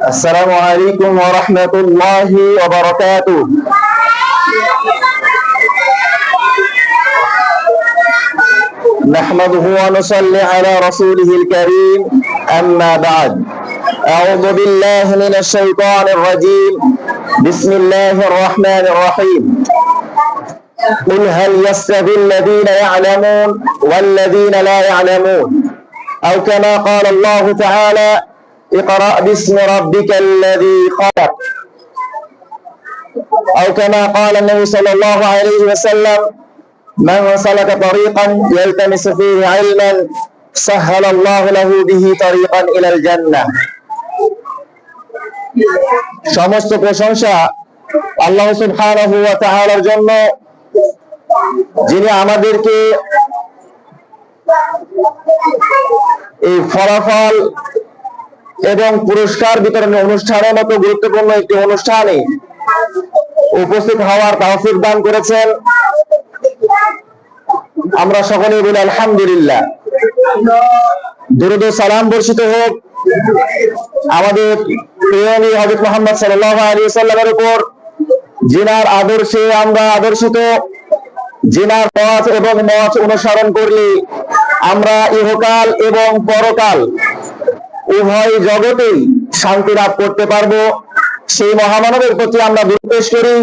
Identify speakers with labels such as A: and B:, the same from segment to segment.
A: السلام عليكم ورحمة الله وبركاته. نحمده ونصلي على رسوله الكريم، أما بعد. أعوذ بالله من الشيطان الرجيم. بسم الله الرحمن الرحيم. قل هل يستوي الذين يعلمون والذين لا يعلمون، أو كما قال الله تعالى: اقرأ باسم ربك الذي خلق، أو كما قال النبي صلى الله عليه وسلم: من سلك طريقا يلتمس فيه علما سهل الله له به طريقا إلى الجنة. সমস্ত প্রশংসা আল্লাহ সুবহানাহু ওয়া তাআলার জন্য, যিনি আমাদেরকে এই ফলাফল এবং পুরস্কার বিতরণের অনুষ্ঠানের মতো গুরুত্বপূর্ণ একটি অনুষ্ঠানে উপস্থিত হওয়ার তৌফিক দান করেছেন। আমরা সকলেই বলি আলহামদুলিল্লাহ। দুরূদ ও সালাম বর্ষিত হোক আমাদের প্রিয় নবী হযরত মুহাম্মদ সাল্লাল্লাহু আলাইহি ওয়াসাল্লামের উপর, যিনার আদর্শে আমরা আদর্শিত, যিনার পথ এবং মত অনুসরণ করলে আমরা ইহকাল এবং পরকাল উভয় জগতেই শান্তি লাভ করতে পারবো, সেই মহামানবের প্রতি আমরা দরুদ পেশ করি।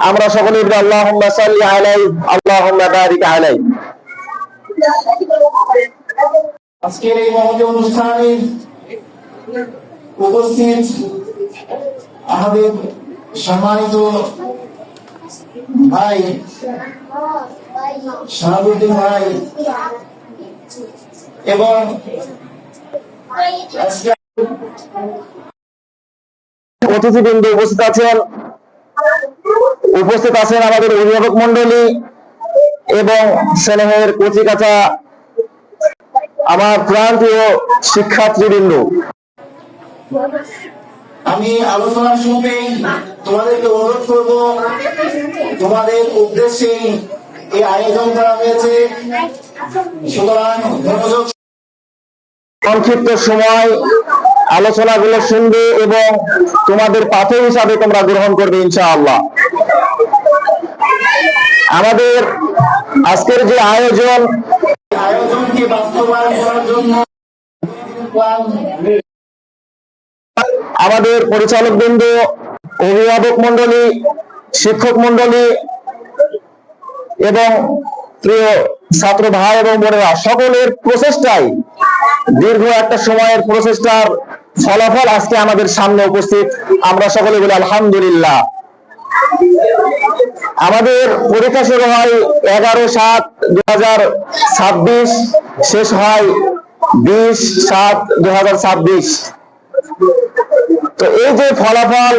A: আমরা সকলে আল্লাহুম্মা সাল্লি আলাইহি আল্লাহুম্মা বারিক আলাইহি।
B: আজকের এই মহতি অনুষ্ঠানে উপস্থিত আমাদের সম্মানিত ভাই শাহাবুদ্দিন ভাই এবং
A: অতিথিবৃন্দ উপস্থিত আছেন আমাদের অভিভাবক মন্ডলী এবং স্নেহের কচিকাঁচা আমার প্রান্তীয় শিক্ষার্থীবৃন্দ।
B: আমি আলোচনা শুনতে তোমাদেরকে অনুরোধ করব, তোমাদের উদ্দেশ্যে এই আয়োজন করা হয়েছে, সুতরাং মনোযোগ
A: সংক্ষিপ্ত সময় আলোচনাগুলো শুনবে এবং তোমাদের পাথর হিসাবে তোমরা গ্রহণ করবে ইনশাআল্লাহ। আমাদের আজকের যে আয়োজনকে
B: বাস্তবায়ন করার জন্য
A: আমাদের পরিচালক বৃন্দ, অভিভাবক মন্ডলী, শিক্ষক মন্ডলী এবং প্রিয় ছাত্র ভাই এবং বোনেরা, সকলের প্রচেষ্টায়, দীর্ঘ একটা সময়ের প্রচেষ্টার ফলাফল আজকে আমাদের সামনে উপস্থিত। আমরা সকলে বলি আলহামদুলিল্লাহ। আমাদের পরীক্ষা শুরু হয় 11/7/2026, শেষ হয় 20/7/2026। তো এই যে ফলাফল,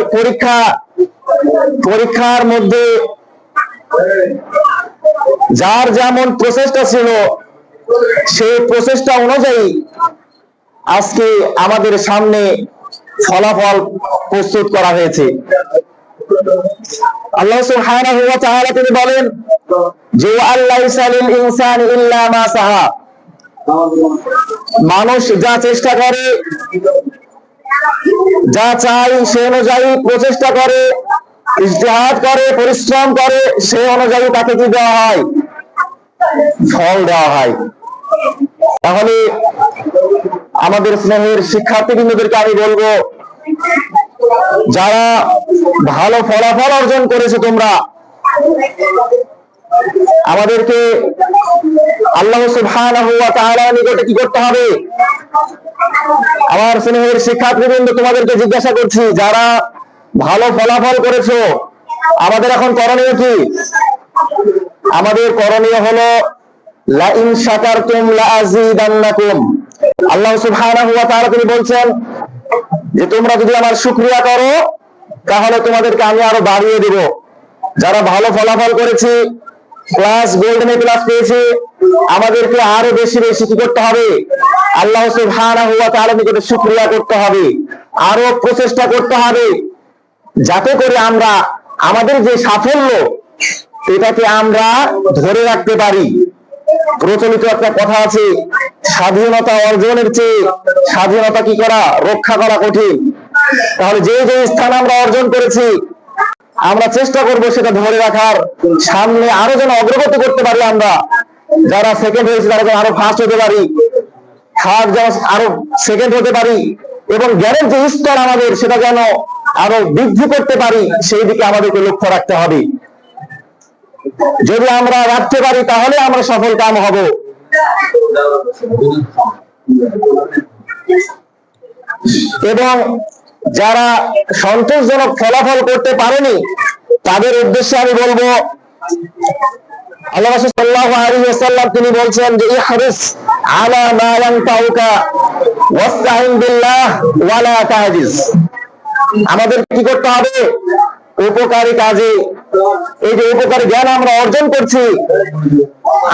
A: পরীক্ষার মধ্যে যার যেমন প্রচেষ্টা ছিল, সেই প্রচেষ্টা অনুযায়ী আজকে আমাদের সামনে ফলাফল প্রস্তুত করা হয়েছে। আল্লাহ সুবহানাহু ওয়া তাআলা তিনি বলেন যে আল্লাইসা লিল ইনসানি ইল্লা মা সাহা, মানুষ যা চেষ্টা করে, যা চাই সে অনুযায়ী প্রচেষ্টা করে, ইজতিহাদ করে, পরিশ্রম করে, সে অনুযায়ী তাকে কি দেওয়া হয়? ফল দেওয়া হয়। তাহলে আমাদের স্নেহের শিক্ষার্থীবৃন্দদেরকে আমি বলবো, যারা ভালো ফলাফল অর্জন করেছে, তোমরা আমাদেরকে আল্লাহ সুবহানাহু ওয়া তাআলার নিকটে কি করতে হবে? আমার স্নেহের শিক্ষার্থীবৃন্দ, তোমাদেরকে জিজ্ঞাসা করছি, যারা ভালো ফলাফল করেছো, আমাদের এখন করণীয় কি? আমাদের করণীয় হলো লা ইন শাকারতুম লা আযীদান্নাকুম। আল্লাহ সুবহানাহু ওয়া তাআলা তিনি বলছেন যে তোমরা যদি আমার শুকরিয়া করো তাহলে তোমাদেরকে আমি আরো বাড়িয়ে দেব। যারা ভালো ফলাফল করেছি, ক্লাস গোল্ডেন ক্লাস পেয়েছি, আমাদেরকে আরো বেশি বেশি কি করতে হবে? আল্লাহ সুবহানাহু ওয়া তাআলার নিকটে শুকরিয়া করতে হবে, আরো প্রচেষ্টা করতে হবে, যাতে করে আমরা আমাদের যে সাফল্য এটাকে আমরা ধরে রাখতে পারি। প্রচলিত একটা কথা আছে, স্বাধীনতা অর্জনের চেয়ে স্বাধীনতা কি করা, রক্ষা করা কঠিন। তাহলে যে যে স্থান আমরা অর্জন করেছি আমরা চেষ্টা করব সেটা ধরে রাখার, সামনে আরো যেন অগ্রগতি করতে পারি। আমরা যারা সেকেন্ড হয়েছে তারা যেন আরো ফার্স্ট হতে পারি, থার্ড যেন আরো সেকেন্ড হতে পারি, এবং জ্ঞানের যে স্তর আমাদের সেটা যেন আরো বৃদ্ধি করতে পারি, সেই দিকে আমাদেরকে লক্ষ্য রাখতে হবে। যদি আমরা রাখতে পারি তাহলে আমরা সফল কাম হব। এবং যারা সন্তোষজনক ফলাফল করতে পারেনি তাদের উদ্দেশ্যে আমি বলবো, আল্লাহ রাসূল সাল্লাল্লাহু আলাইহি ওয়াসাল্লাম তিনি বলছেন যে ইহরিস আলা মা ইয়ানফাউকা ওয়াস্তাইন বিল্লাহ ওয়ালা তাজিজ। আমাদের কি করতে হবে? উপকারী কাজে, এই যে উপকারী জ্ঞান আমরা অর্জন করছি,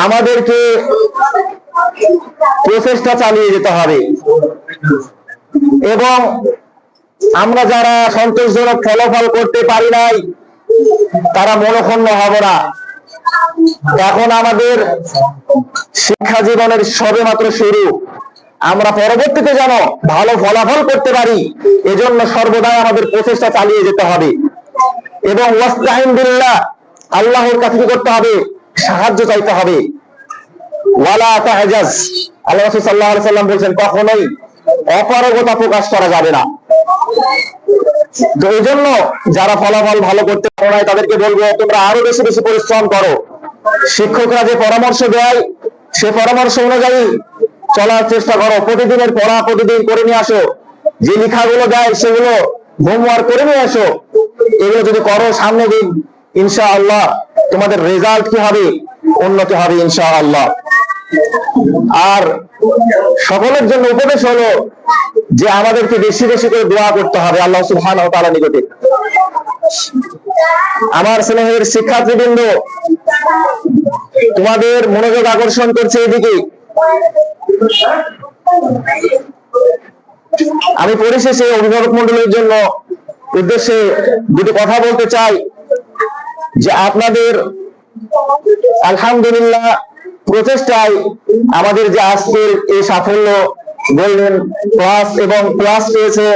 A: আমাদেরকে প্রচেষ্টা চালিয়ে যেতে হবে। এবং আমরা যারা সন্তোষজনক ফলাফল করতে পারি নাই তারা মনক্ষুণ্ণ হব না। এখন আমাদের শিক্ষা জীবনের সবেমাত্র শুরু। আমরা পরবর্তীতে যেন ভালো ফলাফল করতে পারি এজন্য সর্বদাই আমাদের প্রচেষ্টা চালিয়ে যেতে হবে। এবং ওয়াস্তাইন বিল্লাহ, আল্লাহর কাছে কি করতে হবে? সাহায্য চাইতে হবে। ওয়ালা তাহজাজ, আল্লাহ রাসূল সাল্লাল্লাহু আলাইহি ওয়াসাল্লাম বলেছেন কখনোই অপারগতা প্রকাশ করা যাবে না। তো এই জন্য যারা ফলাফল ভালো করতে পারো না তাদেরকে বলবো তোমরা আরো বেশি বেশি পরিশ্রম করো। শিক্ষকরা যে পরামর্শ দেয় সে পরামর্শ অনুযায়ী চলার চেষ্টা করো। প্রতিদিনের পড়া প্রতিদিন করে নিয়ে আসো। যে লেখাগুলো দেয় সেগুলো হোমওয়ার্ক করে নিয়ে আসো। এগুলো যদি করো সামনে দিন ইনশাআল্লাহ তোমাদের রেজাল্ট কি হবে? উন্নতি হবে ইনশাআল্লাহ। আর সকলের জন্য উপদেশ হলো যে আমাদেরকে বেশি বেশি করে দোয়া করতে হবে আল্লাহ সুবহানাহু ওয়া তাআলার নিকটে। আমার স্নেহের শিক্ষার্থীবৃন্দ, তোমাদের মনোযোগ আকর্ষণ করছে এদিকে। আমি পরিশেষে অভিভাবক মণ্ডলীর জন্য উদ্দেশ্যে দুটি কথা বলতে চাই যে আপনাদের আলহামদুলিল্লাহ প্রচেষ্টায় আমাদের যে আজকের এই সাফল্য গোল্ডেন ক্লাস এবং ক্লাস পেয়েছে,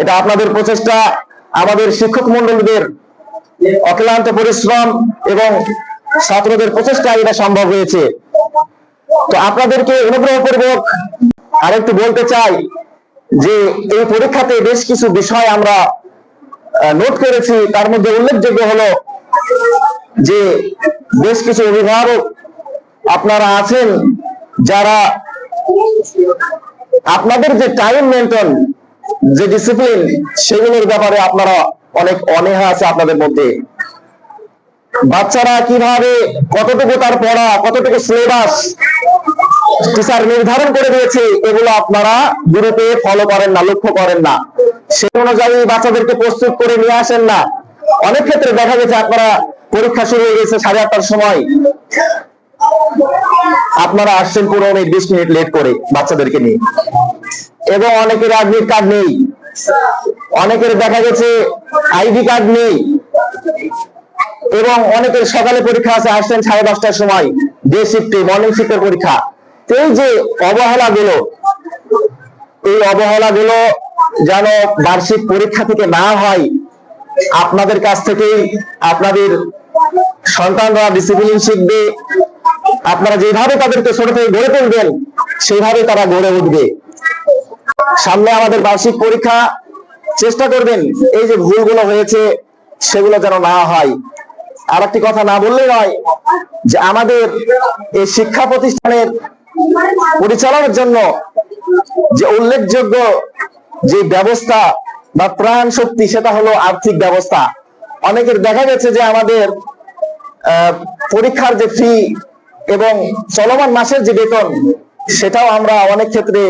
A: এটা আপনাদের প্রচেষ্টা, আমাদের শিক্ষক মণ্ডলীদের অক্লান্ত পরিশ্রম এবং ছাত্রদের প্রচেষ্টায় এটা সম্ভব হয়েছে। তো আপনাদেরকে অনুগ্রহপূর্বক আরেকটু বলতে চাই যে এই পরীক্ষাতে বেশ কিছু বিষয় আমরা নোট করেছি। তার মধ্যে উল্লেখযোগ্য হলো যে বেশ কিছু অভিভাবক আপনারা আছেন যারা আপনাদের যে টাইম মেনটেন, যে ডিসিপ্লিন, সেগুলোর ব্যাপারে আপনারা অনেক অনীহা আছে আপনাদের মধ্যে। বাচ্চারা কিভাবে কতটুকু তার পড়া, কতটুকু সিলেবাস টিচার নির্ধারণ করে দিয়েছে এগুলো আপনারা গ্রুপে ফলো করেন না, লক্ষ্য করেন না। সেই অনুযায়ী বাচ্চাদেরকে প্রস্তুত করে নিয়ে আসেন না। অনেক ক্ষেত্রে দেখা গেছে আপনারা পরীক্ষা শুরু হয়ে গেছে 8:30টার সময়, আপনারা আসছেন পুরো 20 মিনিট লেট করে বাচ্চাদেরকে নিয়ে। এবং অনেকের অ্যাডমিট কার্ড নেই, অনেকের দেখা গেছে আইডি কার্ড নেই, এবং অনেকের সকালে পরীক্ষা আছে, আসছেন 10:30টার সময়, ডে শিফটে, মর্নিং শিফটের পরীক্ষা। এই যে অবহেলাগুলো, এই অবহেলাগুলো যেন বার্ষিক পরীক্ষা থেকে না হয়, আপনাদের কাছ থেকেই আপনাদের সন্তানরা ডিসিপ্লিন শিখবে। আপনারা যেভাবে তাদেরকে ছোট থেকে গড়ে তুলবেন সেইভাবে তারা গড়ে উঠবে। সামনে আমাদের বার্ষিক পরীক্ষা, চেষ্টা করবেন এই যে ভুলগুলো হয়েছে সেগুলো যেন না হয়। আর একটি কথা না বললেই নয় যে আমাদের এই শিক্ষা প্রতিষ্ঠানের পরিচালনার জন্য যে উল্লেখযোগ্য যে ব্যবস্থা বা প্রাণ শক্তি সেটা হলো আর্থিক ব্যবস্থা। অনেকের দেখা গেছে যে আমাদের পরীক্ষার যে ফি এবং চলমান মাসের যে বেতন সেটাও আমরা অনেক ক্ষেত্রে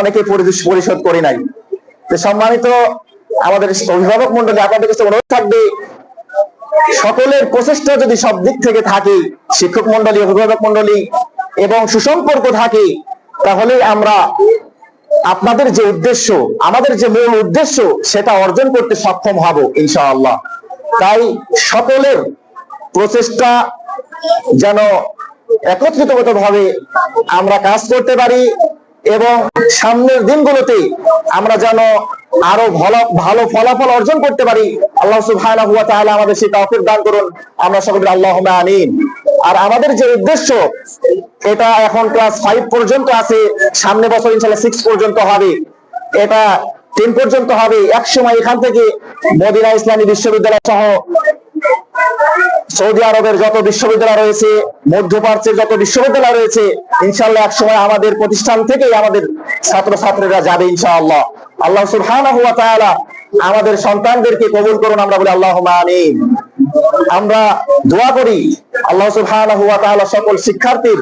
A: অনেকে পরিশোধ করি নাই। তো সম্মানিত আমাদের অভিভাবক মণ্ডলী, আপনাদের কাছে অনুরোধ থাকবে সকলের প্রচেষ্টা যদি সব দিক থেকে থাকে, শিক্ষক মণ্ডলী, অভিভাবক মণ্ডলী এবং সুসম্পর্ক থাকে, তাহলে আমরা আপনাদের যে উদ্দেশ্য, আমাদের যে মূল উদ্দেশ্য সেটা অর্জন করতে সক্ষম হব ইনশাআল্লাহ। তাই সকলের প্রচেষ্টা যেন একত্রিতভাবে আমরা কাজ করতে পারি এবং সামনের দিনগুলোতে আমরা যেন আরো ভালো ফলাফল অর্জন করতে পারি। আল্লাহ সুবহানাহু ওয়া তাআলা আমাদের সেই তৌফিক দান করুন। আমরা সকলে আল্লাহুম্মা আমিন। আর আমাদের যে উদ্দেশ্য, এটা এখন ক্লাস 5 পর্যন্ত আছে, সামনে বছর ইনশাআল্লাহ 6 পর্যন্ত হবে, এটা 10 পর্যন্ত হবে। এক সময় এখান থেকে মদিনা ইসলামী বিশ্ববিদ্যালয় সহ সৌদি আরবের যত বিশ্ববিদ্যালয় রয়েছে, মধ্যপ্রাচ্যের যত বিশ্ববিদ্যালয় রয়েছে, ইনশাআল্লাহ এক সময় আমাদের প্রতিষ্ঠান থেকেই আমাদের ছাত্রছাত্রীরা যাবে ইনশাআল্লাহ। আল্লাহ সুবহানাহু ওয়া তাআলা আমাদের সন্তানদেরকে কবুল করুন, আমরা বলি আল্লাহুম্মা আমিন। আমরা দোয়া করি আল্লাহ সুবহানাহু ওয়া তাআলা সকল শিক্ষার্থীর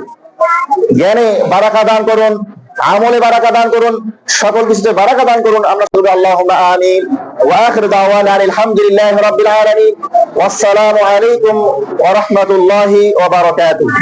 A: জ্ঞানে বারাকা দান করুন, আমলে বারাকা দান করুন, সকল কিছুতে বারাকা দান করুন। আমরা বলি আল্লাহুম্মা আমিন। ওয়া আখিরু দাওয়ানা আলহামদুলিল্লাহি রাব্বিল আলামিন। ওয়াসসালামু আলাইকুম ওয়া রাহমাতুল্লাহি ওয়া বারাকাতুহু।